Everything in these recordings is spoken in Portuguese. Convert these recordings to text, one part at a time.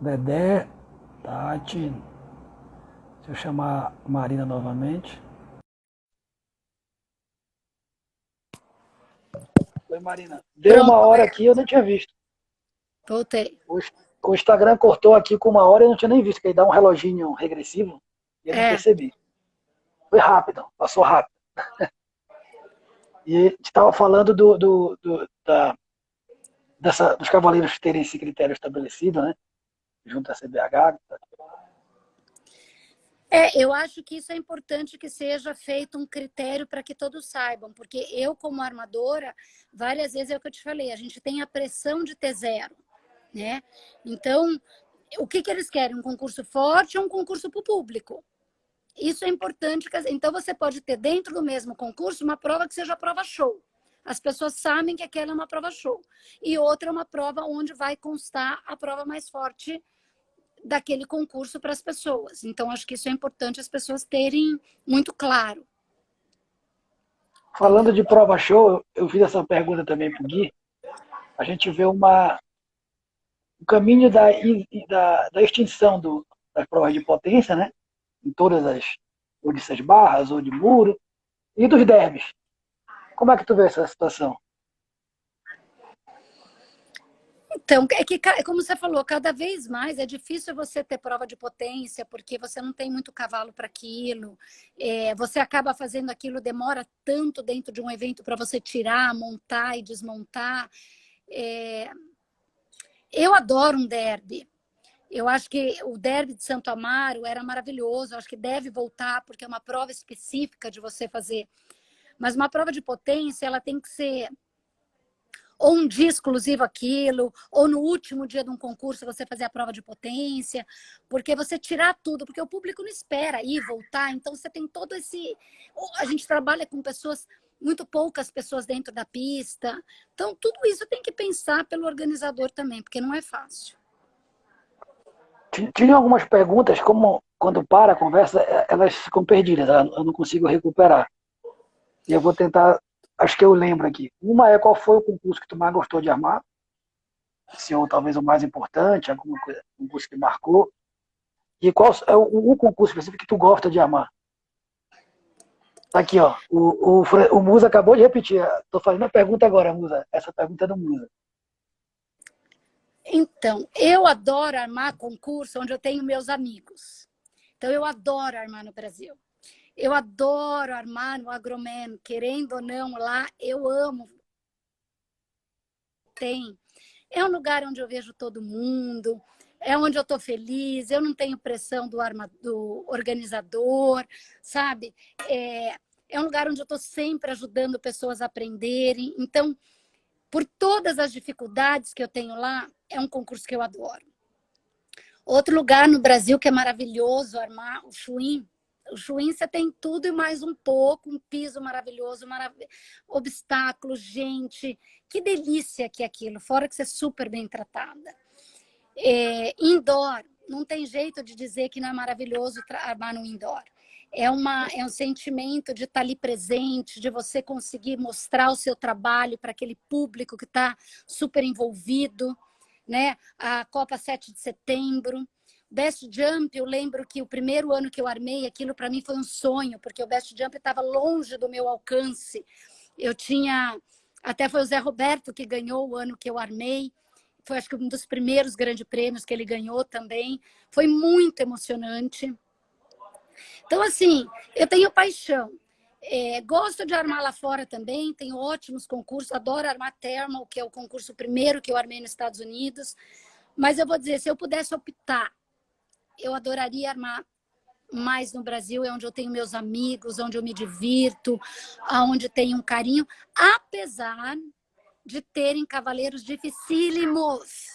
Dedé, Tati. Deixa eu chamar a Marina novamente. Oi, Marina. Deu uma Pronto, hora aqui, eu não tinha visto. voltei. O Instagram cortou aqui com uma hora e eu não tinha nem visto, que ele dá um reloginho regressivo e eu não É, percebi. Foi rápido, passou rápido. E a gente estava falando dos cavaleiros terem esse critério estabelecido, né? Junto à CBH. eu acho que isso é importante que seja feito um critério para que todos saibam, porque eu, como armadora, várias vezes é o que eu te falei, a gente tem a pressão de ter zero, né? Então, o que eles querem? Um concurso forte ou um concurso para o público? Isso é importante. Então, você pode ter dentro do mesmo concurso uma prova que seja prova show. As pessoas sabem que aquela é uma prova show. E outra é uma prova onde vai constar a prova mais forte daquele concurso para as pessoas. Então, acho que isso é importante as pessoas terem muito claro. Falando Entendeu? de prova show, eu fiz essa pergunta também para o Gui. A gente vê o caminho da extinção das provas de potência, né? Em todas as, ou de 6 barras, ou de muro, e dos derbys. Como é que tu vê essa situação? Então, é que, como você falou, cada vez mais é difícil você ter prova de potência, porque você não tem muito cavalo para aquilo. Você acaba fazendo aquilo, demora tanto dentro de um evento para você tirar, montar e desmontar. É, eu adoro um derby. Eu acho que o derby de Santo Amaro era maravilhoso. Eu acho que deve voltar, porque é uma prova específica de você fazer. Mas uma prova de potência, ela tem que ser ou um dia exclusivo aquilo, ou no último dia de um concurso você fazer a prova de potência, porque você tirar tudo, porque o público não espera ir, voltar, então você tem todo esse... A gente trabalha com pessoas, muito poucas pessoas dentro da pista, então tudo isso tem que pensar pelo organizador também, porque não é fácil. Tinha algumas perguntas, como quando para a conversa, elas ficam perdidas, eu não consigo recuperar. E eu vou tentar, acho que eu lembro aqui. Uma é qual foi o concurso que tu mais gostou de armar, se ou talvez o mais importante, alguma coisa, um concurso que marcou. E qual é o concurso específico que tu gosta de armar? Tá aqui, ó. O Musa acabou de repetir. Tô fazendo a pergunta agora, Musa. Essa pergunta é do Musa. Então, eu adoro armar concurso onde eu tenho meus amigos. Então, eu adoro armar no Brasil. Eu adoro armar no Agroman, querendo ou não, lá eu amo. Tem. É um lugar onde eu vejo todo mundo, é onde eu estou feliz, eu não tenho pressão do organizador, sabe? É um lugar onde eu estou sempre ajudando pessoas a aprenderem. Então, por todas as dificuldades que eu tenho lá, é um concurso que eu adoro. Outro lugar no Brasil que é maravilhoso armar, o Chuim. O Chuim você tem tudo e mais um pouco, um piso maravilhoso, obstáculos, gente. Que delícia que é aquilo, fora que você é super bem tratada. Indoor, não tem jeito de dizer que não é maravilhoso armar no indoor. É um sentimento de estar ali presente, de você conseguir mostrar o seu trabalho para aquele público que está super envolvido, né? A Copa 7 de Setembro. Best Jump, eu lembro que o primeiro ano que eu armei aquilo para mim foi um sonho, porque o Best Jump estava longe do meu alcance. Eu tinha... Até foi o Zé Roberto que ganhou o ano que eu armei. Foi, acho que, um dos primeiros grandes prêmios que ele ganhou também. Foi muito emocionante. Então, assim, eu tenho paixão. Gosto de armar lá fora também, tenho ótimos concursos, adoro armar Thermal, que é o concurso primeiro que eu armei nos Estados Unidos. Mas eu vou dizer, se eu pudesse optar, eu adoraria armar mais no Brasil, é onde eu tenho meus amigos, onde eu me divirto, onde tenho um carinho, apesar de terem cavaleiros dificílimos.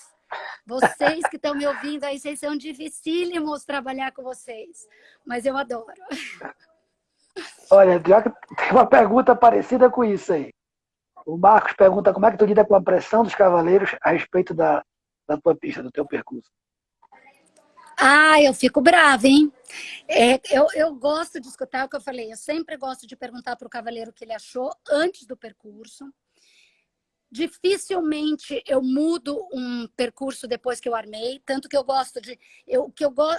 Vocês que estão me ouvindo aí, vocês são dificílimos trabalhar com vocês, mas eu adoro. Olha, já que tem uma pergunta parecida com isso aí. O Marcos pergunta como é que tu lida com a pressão dos cavaleiros a respeito da tua pista, do teu percurso. Ah, eu fico brava, hein? Eu gosto de escutar o que eu falei. Eu sempre gosto de perguntar para o cavaleiro o que ele achou antes do percurso. Dificilmente eu mudo um percurso depois que eu armei, tanto que eu gosto de,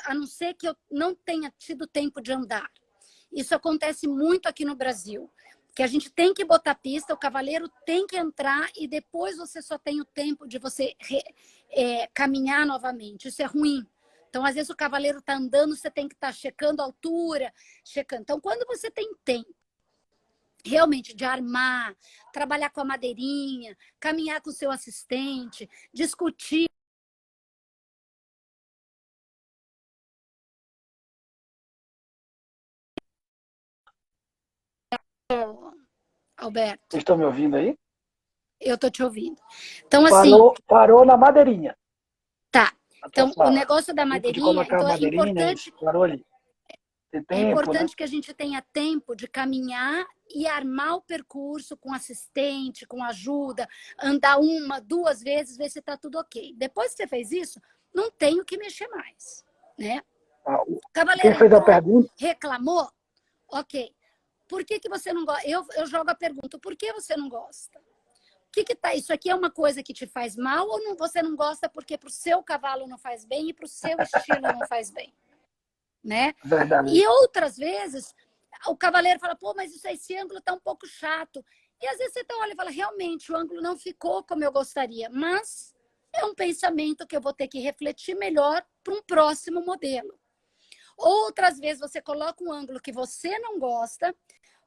a não ser que eu não tenha tido tempo de andar. Isso acontece muito aqui no Brasil, que a gente tem que botar pista, o cavaleiro tem que entrar e depois você só tem o tempo de você caminhar novamente. Isso é ruim. Então, às vezes, o cavaleiro está andando, você tem que estar checando a altura, checando. Então, quando você tem tempo realmente de armar, trabalhar com a madeirinha, caminhar com o seu assistente, discutir. Alberto, Vocês estão me ouvindo aí? eu tô te ouvindo. Então, assim, Parou na madeirinha. tá. A tua Então, o fala. negócio da Tempo de madeirinha, colocar a então madeirinha, isso. Parou ali. Tem é tempo, né? importante que a gente tenha tempo de caminhar e armar o percurso com assistente, com ajuda, andar uma, duas vezes, ver se está tudo ok. Depois que você fez isso, não tem o que mexer mais, né? Ah, O quem cavaleiro fez a entrou, pergunta? reclamou, ok. Por que você não gosta? Eu jogo a pergunta, por que você não gosta? O que tá? Isso aqui é uma coisa que te faz mal ou não, você não gosta porque para o seu cavalo não faz bem e para o seu estilo não faz bem? Né? Verdade. E outras vezes, o cavaleiro fala, pô, mas esse ângulo está um pouco chato. E às vezes você olha e fala, realmente, o ângulo não ficou como eu gostaria, mas é um pensamento que eu vou ter que refletir melhor para um próximo modelo. Outras vezes você coloca um ângulo que você não gosta,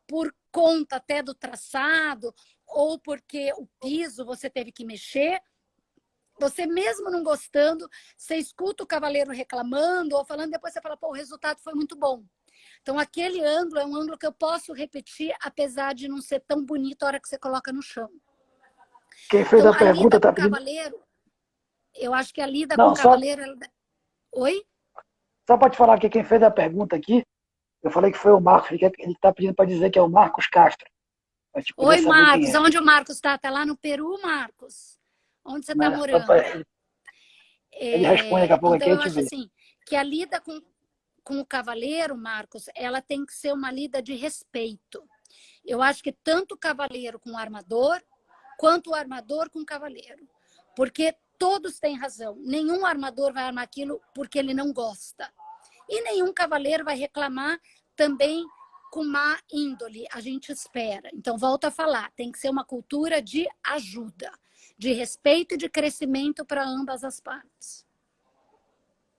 por conta até do traçado, ou porque o piso você teve que mexer, você mesmo não gostando, você escuta o cavaleiro reclamando ou falando, depois você fala, pô, o resultado foi muito bom. Então, aquele ângulo é um ângulo que eu posso repetir, apesar de não ser tão bonito a hora que você coloca no chão. Quem fez Então, a a lida pergunta com está o pedindo. cavaleiro, eu acho que a lida com Não, o só, cavaleiro... Oi? só para te falar que quem fez a pergunta aqui, eu falei que foi o Marcos, ele está pedindo para dizer que é o Marcos Castro. A gente poder Oi, saber quem Marcos. é. Onde o Marcos está? Está lá no Peru, Marcos? Onde você está Né? morando? Ele responde daqui a pouco aqui Então, e a eu gente acho vê. assim, que a lida com o cavaleiro, Marcos, ela tem que ser uma lida de respeito. Eu acho que tanto o cavaleiro com o armador, quanto o armador com o cavaleiro. Porque todos têm razão. Nenhum armador vai armar aquilo porque ele não gosta. E nenhum cavaleiro vai reclamar também com má índole. A gente espera. Então, volto a falar, tem que ser uma cultura de ajuda, de respeito e de crescimento para ambas as partes.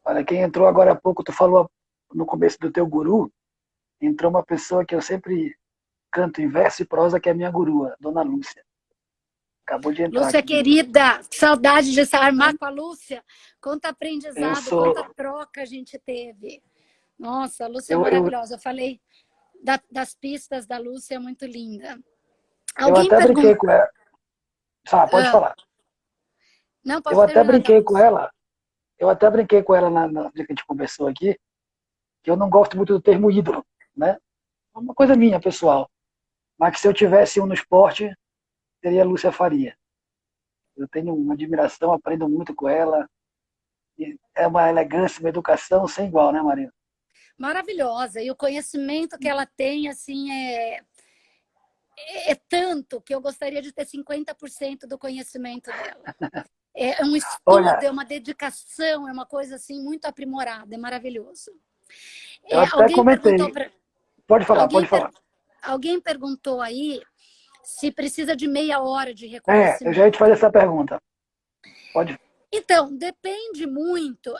Olha, quem entrou agora há pouco, tu falou no começo do teu guru, entrou uma pessoa que eu sempre canto em verso e prosa, que é a minha gurua, Dona Lúcia. Acabou de entrar Lúcia, aqui de novo. querida, saudade de se armar com a Lúcia. Quanto Eu aprendizado, sou. quanta troca a gente teve. Nossa, a Lúcia é Eu, maravilhosa. Eu falei das pistas da Lúcia, é muito linda. eu Alguém até brinquei pergunta. com ela. Sabe, pode Ah, falar. não, Eu pode até terminar da brinquei com Lúcia. ela. Eu até brinquei com ela no dia que a gente conversou aqui, que eu não gosto muito do termo ídolo, né? É uma coisa minha, pessoal. Mas que se eu tivesse um no esporte, seria a Lúcia Faria. Eu tenho uma admiração, aprendo muito com ela. E é uma elegância, uma educação sem igual, né, Marina? Maravilhosa. E o conhecimento que ela tem, assim, é tanto que eu gostaria de ter 50% do conhecimento dela. É um estudo, Olha, é uma dedicação, é uma coisa assim muito aprimorada, é maravilhoso. eu até Alguém perguntou comentei. para Pode falar, alguém, pode falar. alguém perguntou aí se precisa de meia hora de Eu já ia te fazer reconhecimento. essa pergunta. Pode. Então, depende muito,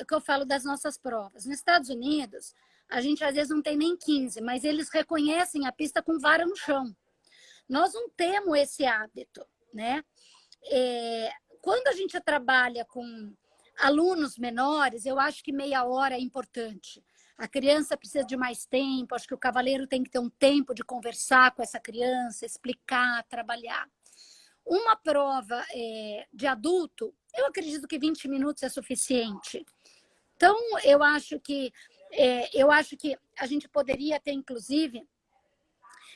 o que eu falo das nossas provas. Nos Estados Unidos, a gente às vezes não tem nem 15, mas eles reconhecem a pista com vara no chão. Nós não temos esse hábito, né? Quando a gente trabalha com alunos menores, eu acho que meia hora é importante. A criança precisa de mais tempo, acho que o cavaleiro tem que ter um tempo de conversar com essa criança, explicar, trabalhar. Uma prova de adulto, eu acredito que 20 minutos é suficiente. Então, eu acho que a gente poderia ter, inclusive,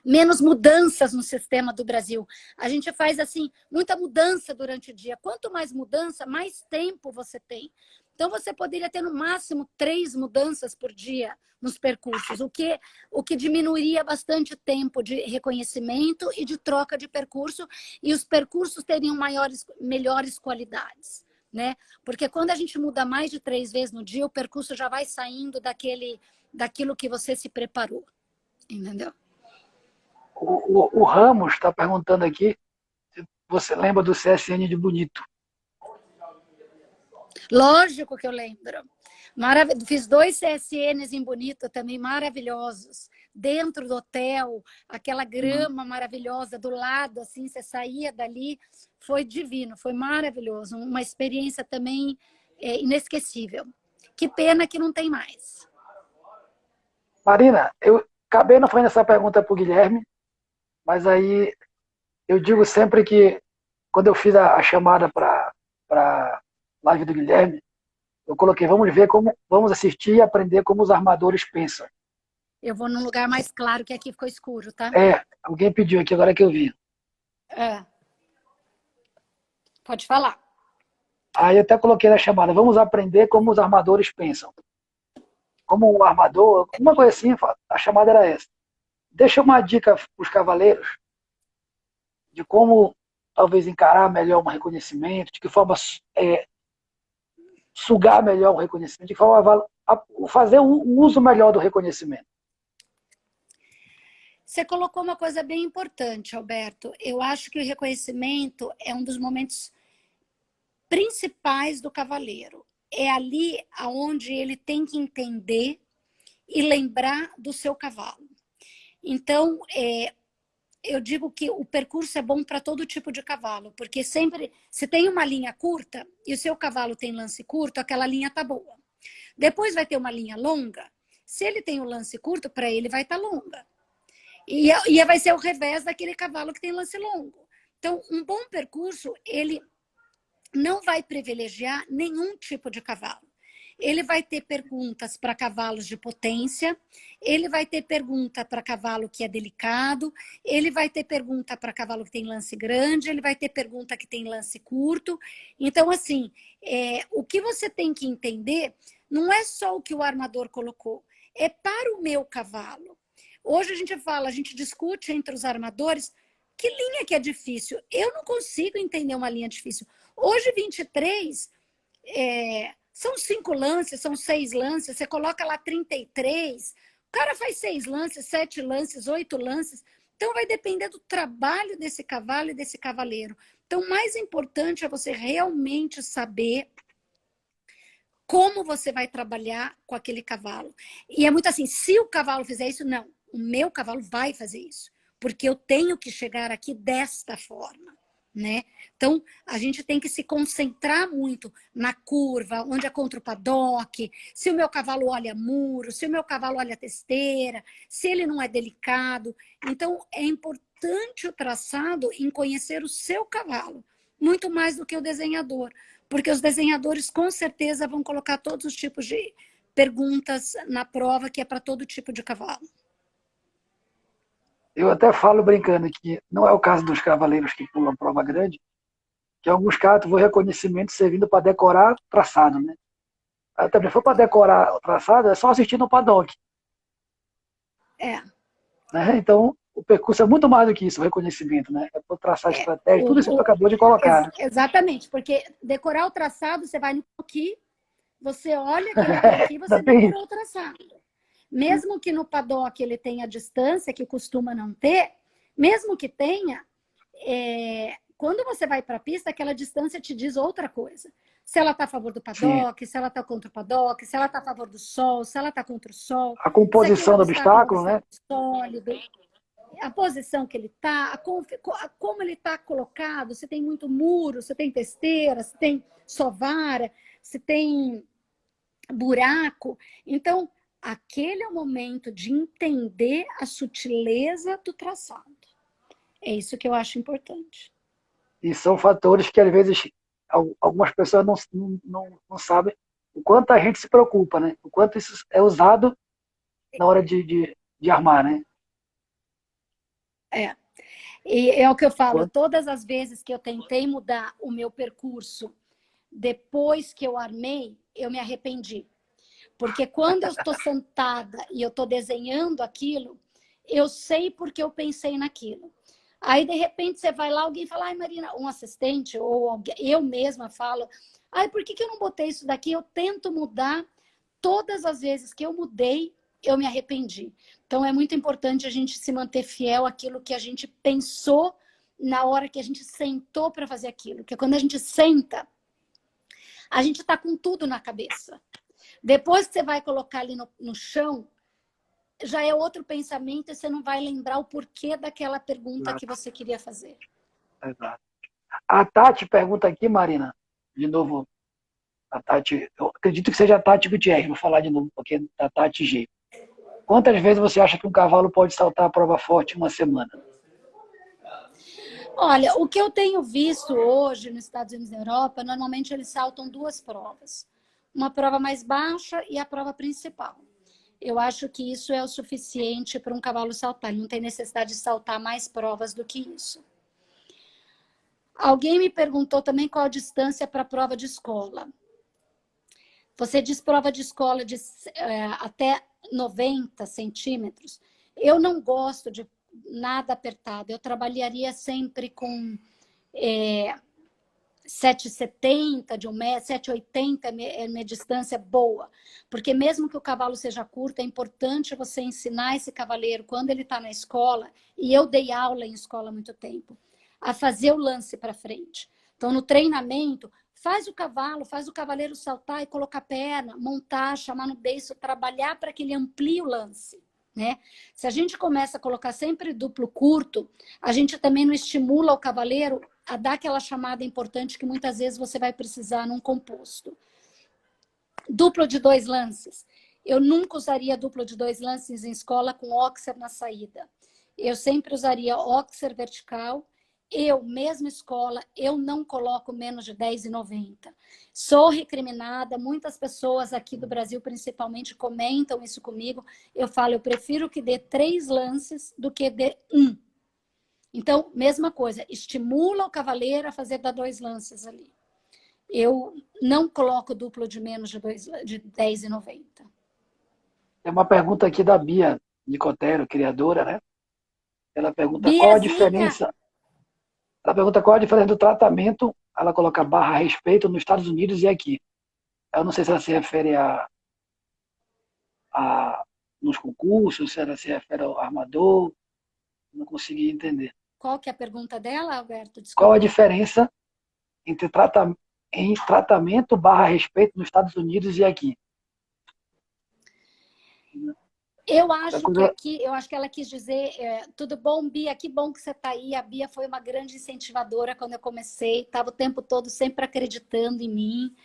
menos mudanças no sistema do Brasil. A gente faz assim muita mudança durante o dia. Quanto mais mudança, mais tempo você tem. Então, você poderia ter, no máximo, 3 mudanças por dia nos percursos, o que diminuiria bastante tempo de reconhecimento e de troca de percurso, e os percursos teriam melhores qualidades, né? Porque quando a gente muda mais de 3 vezes no dia, o percurso já vai saindo daquilo que você se preparou, entendeu? O Ramos está perguntando aqui se você lembra do CSN de Bonito. Lógico que eu lembro. Fiz 2 CSNs em Bonito também, maravilhosos. Dentro do hotel, aquela grama maravilhosa do lado, assim, você saía dali. Foi divino, foi maravilhoso. Uma experiência também inesquecível. Que pena que não tem mais. Marina, eu acabei não fazendo essa pergunta para o Guilherme, mas aí eu digo sempre que quando eu fiz a chamada para a live do Guilherme, eu coloquei, vamos assistir e aprender como os armadores pensam. Eu vou num lugar mais claro, que aqui ficou escuro, tá? Alguém pediu aqui, agora que eu vi. Pode falar. Aí eu até coloquei na chamada, vamos aprender como os armadores pensam. Como um armador, uma coisa assim, a chamada era essa. Deixa uma dica para os cavaleiros de como talvez encarar melhor um reconhecimento, de que forma sugar melhor o reconhecimento, de que forma fazer um uso melhor do reconhecimento. Você colocou uma coisa bem importante, Alberto. Eu acho que o reconhecimento é um dos momentos principais do cavaleiro. É ali onde ele tem que entender e lembrar do seu cavalo. Então, eu digo que o percurso é bom para todo tipo de cavalo, porque sempre, se tem uma linha curta e o seu cavalo tem lance curto, aquela linha tá boa. Depois vai ter uma linha longa, se ele tem o lance curto, para ele vai estar longa. E vai ser o revés daquele cavalo que tem lance longo. Então, um bom percurso, ele não vai privilegiar nenhum tipo de cavalo. Ele vai ter perguntas para cavalos de potência, ele vai ter pergunta para cavalo que é delicado, ele vai ter pergunta para cavalo que tem lance grande, ele vai ter pergunta que tem lance curto. Então, assim, o que você tem que entender não é só o que o armador colocou, é para o meu cavalo. Hoje a gente discute entre os armadores que linha que é difícil. Eu não consigo entender uma linha difícil. Hoje, 23, são 5 lances, são 6 lances, você coloca lá 33, o cara faz 6 lances, 7 lances, 8 lances. Então, vai depender do trabalho desse cavalo e desse cavaleiro. Então, o mais importante é você realmente saber como você vai trabalhar com aquele cavalo. E é muito assim, se o cavalo fizer isso, não. O meu cavalo vai fazer isso, porque eu tenho que chegar aqui desta forma, né? Então, a gente tem que se concentrar muito na curva, onde é contra o paddock, se o meu cavalo olha muro, se o meu cavalo olha testeira, se ele não é delicado. Então, é importante o traçado em conhecer o seu cavalo, muito mais do que o desenhador, porque os desenhadores, com certeza, vão colocar todos os tipos de perguntas na prova, que é para todo tipo de cavalo. Eu até falo brincando que não é o caso dos cavaleiros que pulam prova grande, que em alguns casos o reconhecimento servindo para decorar traçado, né? Também foi para decorar o traçado, é só assistir no paddock. Né? Então, o percurso é muito mais do que isso, o reconhecimento, né? É para traçar estratégia, tudo isso que tu acabou de colocar. Né? Exatamente, porque decorar o traçado, você vai no croquis, você olha aquele croquis, você decorou o traçado. Mesmo que no paddock ele tenha distância, que costuma não ter, mesmo que tenha, quando você vai para a pista, aquela distância te diz outra coisa. Se ela está a favor do paddock, se ela está contra o paddock, se ela está a favor do sol, se ela está contra o sol. A composição do obstáculo, né? Sólido, a posição que ele está, como ele está colocado, se tem muito muro, se tem testeira, se tem só vara, se tem buraco. Então, aquele é o momento de entender a sutileza do traçado. É isso que eu acho importante. E são fatores que, às vezes, algumas pessoas não sabem o quanto a gente se preocupa, né? O quanto isso é usado na hora de armar, né? E é o que eu falo, todas as vezes que eu tentei mudar o meu percurso depois que eu armei, eu me arrependi. Porque quando eu estou sentada e eu estou desenhando aquilo, eu sei porque eu pensei naquilo. Aí, de repente, você vai lá, alguém fala, ai, Marina, um assistente, ou alguém, eu mesma falo, ai, por que eu não botei isso daqui? Eu tento mudar. Todas as vezes que eu mudei, eu me arrependi. Então, é muito importante a gente se manter fiel àquilo que a gente pensou na hora que a gente sentou para fazer aquilo. Porque quando a gente senta, a gente está com tudo na cabeça. Depois que você vai colocar ali no chão, já é outro pensamento e você não vai lembrar o porquê daquela pergunta que você queria fazer. Exato. A Tati pergunta aqui, Marina, de novo, a Tati, eu acredito que seja a Tati Gutierrez, vou falar de novo, porque é a Tati G. Quantas vezes você acha que um cavalo pode saltar a prova forte em uma semana? Olha, o que eu tenho visto hoje nos Estados Unidos e na Europa, normalmente eles saltam 2 provas. Uma prova mais baixa e a prova principal. Eu acho que isso é o suficiente para um cavalo saltar. Ele não tem necessidade de saltar mais provas do que isso. Alguém me perguntou também qual a distância para a prova de escola. Você diz prova de escola de até 90 centímetros. Eu não gosto de nada apertado. Eu trabalharia sempre com 7,70 de 1 metro, 7,80 é minha distância boa. Porque mesmo que o cavalo seja curto, é importante você ensinar esse cavaleiro, quando ele está na escola, e eu dei aula em escola há muito tempo, a fazer o lance para frente. Então, no treinamento, faz o cavaleiro saltar e colocar a perna, montar, chamar no beiço, trabalhar para que ele amplie o lance. Né? Se a gente começa a colocar sempre duplo curto, a gente também não estimula o cavaleiro a dar aquela chamada importante que muitas vezes você vai precisar num composto. Duplo de 2 lances. Eu nunca usaria duplo de 2 lances em escola com óxer na saída. Eu sempre usaria óxer vertical. Eu, mesma escola, eu não coloco menos de 10,90. Sou recriminada, muitas pessoas aqui do Brasil, principalmente, comentam isso comigo. Eu falo, eu prefiro que dê 3 lances do que dê 1. Então, mesma coisa, estimula o cavaleiro a fazer dar 2 lances ali. Eu não coloco duplo de menos de 10,90. Tem uma pergunta aqui da Bia Nicotero, criadora, né? Ela pergunta qual a Biazinha, diferença. Ela pergunta qual a diferença do tratamento, ela coloca barra respeito nos Estados Unidos e aqui. Eu não sei se ela se refere nos concursos, se ela se refere ao armador, não consegui entender. qual que é a pergunta dela, Alberto? Qual a Desculpa. diferença entre tratamento barra respeito nos Estados Unidos e aqui? Eu acho que aqui, eu acho que ela quis dizer, tudo bom, Bia? Que bom que você está aí. A Bia foi uma grande incentivadora quando eu comecei, estava o tempo todo sempre acreditando em mim.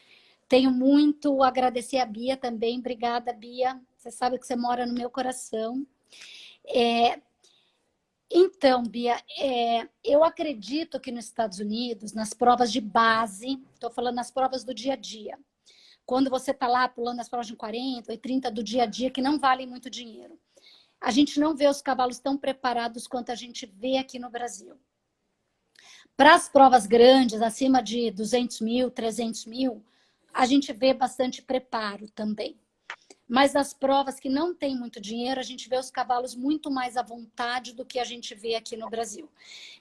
Tenho muito a agradecer a Bia também. Obrigada, Bia. Você sabe que você mora no meu coração. Então, Bia, eu acredito que nos Estados Unidos, nas provas de base, estou falando nas provas do dia a dia, quando você está lá pulando as provas de 40 ou 30 do dia a dia, que não valem muito dinheiro, a gente não vê os cavalos tão preparados quanto a gente vê aqui no Brasil. Para as provas grandes, acima de 200 mil, 300 mil, a gente vê bastante preparo também. Mas nas provas que não tem muito dinheiro, a gente vê os cavalos muito mais à vontade do que a gente vê aqui no Brasil.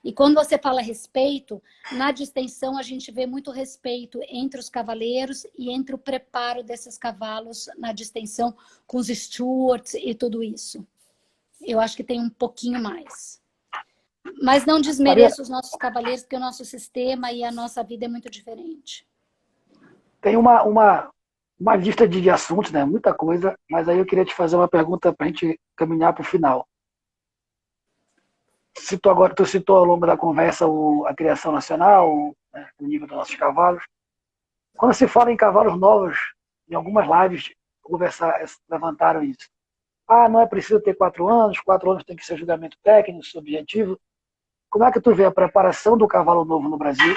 E quando você fala respeito, na distensão a gente vê muito respeito entre os cavaleiros e entre o preparo desses cavalos na distensão com os stewards e tudo isso. Eu acho que tem um pouquinho mais. Mas não desmereço os nossos cavaleiros, porque o nosso sistema e a nossa vida é muito diferente. Tem uma lista de assuntos, né? Muita coisa, mas aí eu queria te fazer uma pergunta para a gente caminhar para o final. Tu citou ao longo da conversa a criação nacional, né, o nível dos nossos cavalos. Quando se fala em cavalos novos, em algumas lives levantaram isso. Ah, não é preciso ter 4 anos, 4 anos tem que ser julgamento técnico, subjetivo. Como é que tu vê a preparação do cavalo novo no Brasil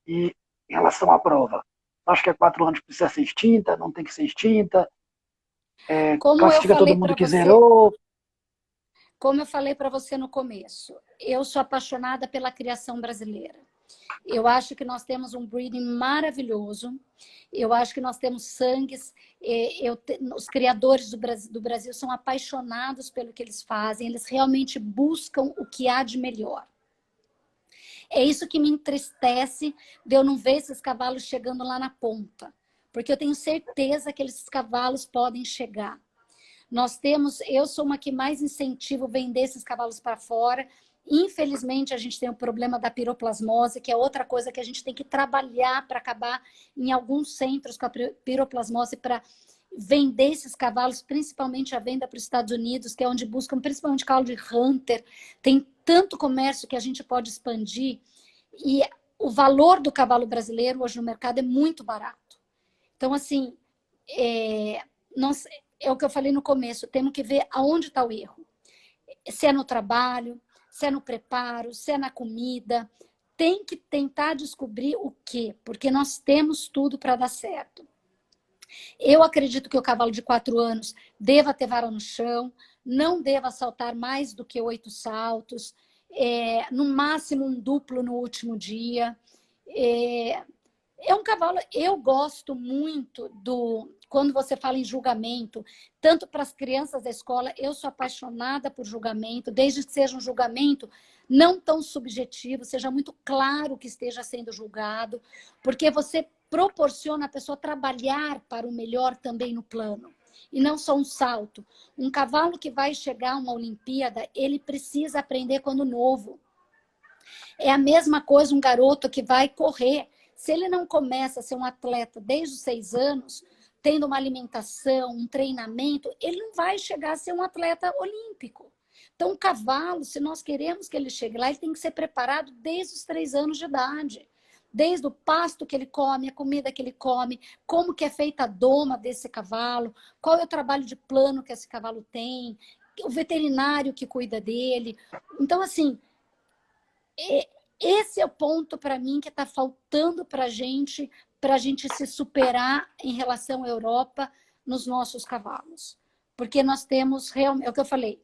e em relação à prova? Acho que 4 anos precisa ser extinta, não tem que ser extinta. Classifica todo mundo que zerou. Como eu falei para você no começo, eu sou apaixonada pela criação brasileira. Eu acho que nós temos um breeding maravilhoso. Eu acho que nós temos sangues. Os criadores do Brasil são apaixonados pelo que eles fazem. Eles realmente buscam o que há de melhor. É isso que me entristece de eu não ver esses cavalos chegando lá na ponta. Porque eu tenho certeza que esses cavalos podem chegar. Eu sou uma que mais incentivo vender esses cavalos para fora. Infelizmente, a gente tem o problema da piroplasmose, que é outra coisa que a gente tem que trabalhar para acabar em alguns centros com a piroplasmose para vender esses cavalos, principalmente a venda para os Estados Unidos, que é onde buscam principalmente cavalo de Hunter. Tem tanto comércio que a gente pode expandir e o valor do cavalo brasileiro hoje no mercado é muito barato. Então, assim, é o que eu falei no começo, temos que ver aonde está o erro. Se é no trabalho, se é no preparo, se é na comida. Tem que tentar descobrir o quê, porque nós temos tudo para dar certo. Eu acredito que o cavalo de 4 anos deva ter vara no chão, não deva saltar mais do que 8 saltos, no máximo um duplo no último dia. É um cavalo, eu gosto muito quando você fala em julgamento, tanto para as crianças da escola, eu sou apaixonada por julgamento, desde que seja um julgamento não tão subjetivo, seja muito claro que esteja sendo julgado, porque você proporciona a pessoa trabalhar para o melhor também no plano, e não só um salto. Um cavalo que vai chegar a uma Olimpíada, ele precisa aprender quando novo. É a mesma coisa um garoto que vai correr. Se ele não começa a ser um atleta desde os 6 anos, tendo uma alimentação, um treinamento, ele não vai chegar a ser um atleta olímpico. Então, o cavalo, se nós queremos que ele chegue lá, ele tem que ser preparado desde os 3 anos de idade. Desde o pasto que ele come, a comida que ele come, como que é feita a doma desse cavalo, qual é o trabalho de plano que esse cavalo tem, o veterinário que cuida dele. Então, assim, esse é o ponto para mim que está faltando para a gente se superar em relação à Europa nos nossos cavalos. Porque nós temos, realmente, é o que eu falei,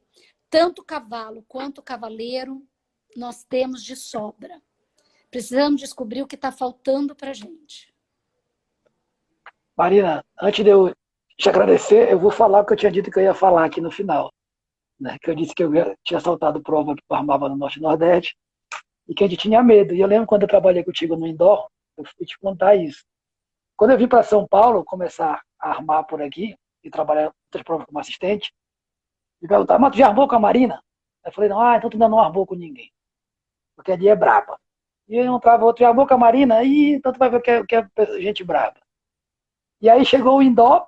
tanto cavalo quanto cavaleiro, nós temos de sobra. Precisamos descobrir o que está faltando para a gente. Marina, antes de eu te agradecer, eu vou falar o que eu tinha dito que eu ia falar aqui no final. Né? Que eu disse que eu tinha saltado prova que eu armava no Norte e Nordeste e que a gente tinha medo. E eu lembro quando eu trabalhei contigo no indoor, eu fui te contar isso. Quando eu vim para São Paulo começar a armar por aqui e trabalhar outras provas como assistente, me perguntaram, mas tu já armou com a Marina? Eu falei, não, então tu ainda não armou com ninguém, porque ali é braba. E eu entrava outro, já armou com a Marina? Então tu vai ver o que é gente braba. E aí chegou o indoor,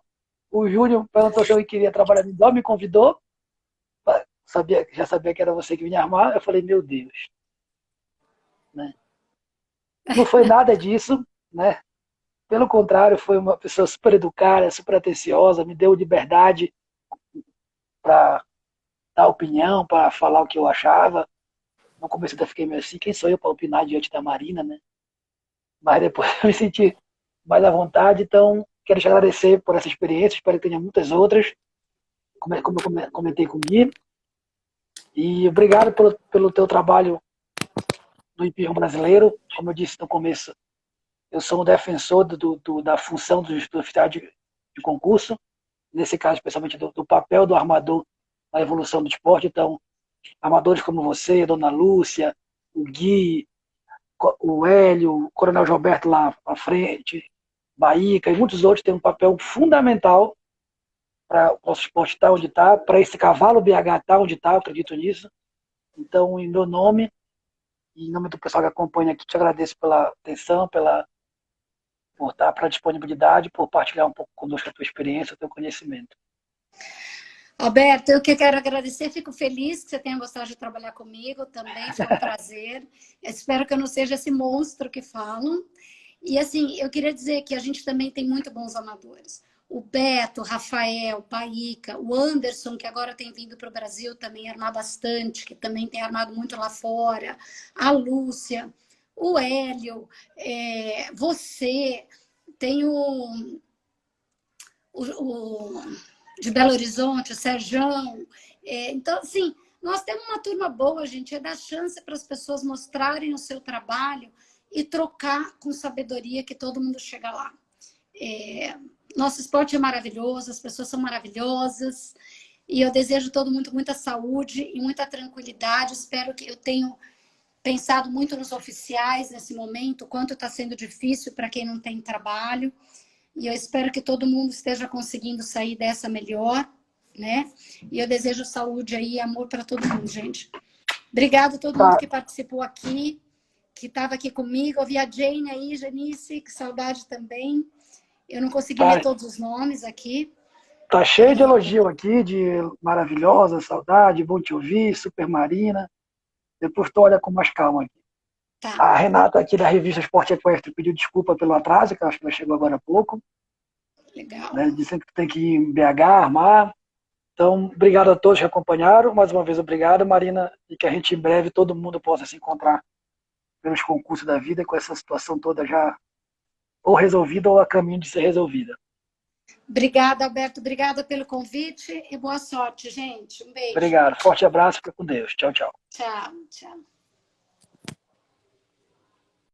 o Júnior perguntou se eu queria trabalhar no indoor, me convidou, já sabia que era você que vinha armar, eu falei, meu Deus. Né? Não foi nada disso, né? Pelo contrário, foi uma pessoa super educada, super atenciosa, me deu liberdade para dar opinião, para falar o que eu achava. No começo eu até fiquei meio assim, quem sou eu para opinar diante da Marina, né? Mas depois eu me senti mais à vontade, então quero te agradecer por essa experiência, espero que tenha muitas outras, como eu comentei comigo. E obrigado pelo teu trabalho no hipismo brasileiro. Como eu disse no começo, eu sou um defensor da função do oficial de concurso, nesse caso, especialmente do papel do armador na evolução do esporte. Então, armadores como você, Dona Lúcia, o Gui, o Hélio, o Coronel Gilberto lá à frente, Baíca e muitos outros têm um papel fundamental para o nosso esporte estar onde está, para esse cavalo BH estar onde está, eu acredito nisso. Então, em meu nome, e em nome do pessoal que acompanha aqui, te agradeço pela atenção, por estar pela disponibilidade, por partilhar um pouco conosco a tua experiência, o teu conhecimento. Alberto, eu que quero agradecer, fico feliz que você tenha gostado de trabalhar comigo também, foi um prazer. Espero que eu não seja esse monstro que falam. E assim, eu queria dizer que a gente também tem muito bons amadores. O Beto, o Rafael, o Paíca, o Anderson, que agora tem vindo para o Brasil, também armar bastante, que também tem armado muito lá fora, a Lúcia, o Hélio, você, tem o de Belo Horizonte, o Serjão. Então, assim, nós temos uma turma boa, gente, é dar chance para as pessoas mostrarem o seu trabalho e trocar com sabedoria que todo mundo chega lá. Nosso esporte é maravilhoso, as pessoas são maravilhosas e eu desejo todo mundo muita saúde e muita tranquilidade. Espero que eu tenha pensado muito nos oficiais nesse momento, o quanto está sendo difícil para quem não tem trabalho. E eu espero que todo mundo esteja conseguindo sair dessa melhor, né? E eu desejo saúde aí e amor para todo mundo, gente. Obrigada a todo mundo que participou aqui, que estava aqui comigo. Eu vi a Jane aí, Janice, que saudade também. Eu não consegui ler todos os nomes aqui. Tá cheio de elogio aqui, de maravilhosa, saudade, bom te ouvir, super Marina. Depois tu olha com mais calma aqui. Tá. A Renata aqui da revista Esporte Equestre pediu desculpa pelo atraso, que eu acho que ela chegou agora há pouco. Legal. Né? Disse que tem que ir em BH, armar. Então, obrigado a todos que acompanharam. Mais uma vez, obrigado, Marina. E que a gente em breve, todo mundo possa se encontrar pelos concursos da vida, com essa situação toda já ou resolvida ou a caminho de ser resolvida. Obrigada, Alberto. Obrigada pelo convite e boa sorte, gente. Um beijo. Obrigado. Forte abraço. Fica com Deus. Tchau, tchau. Tchau, tchau.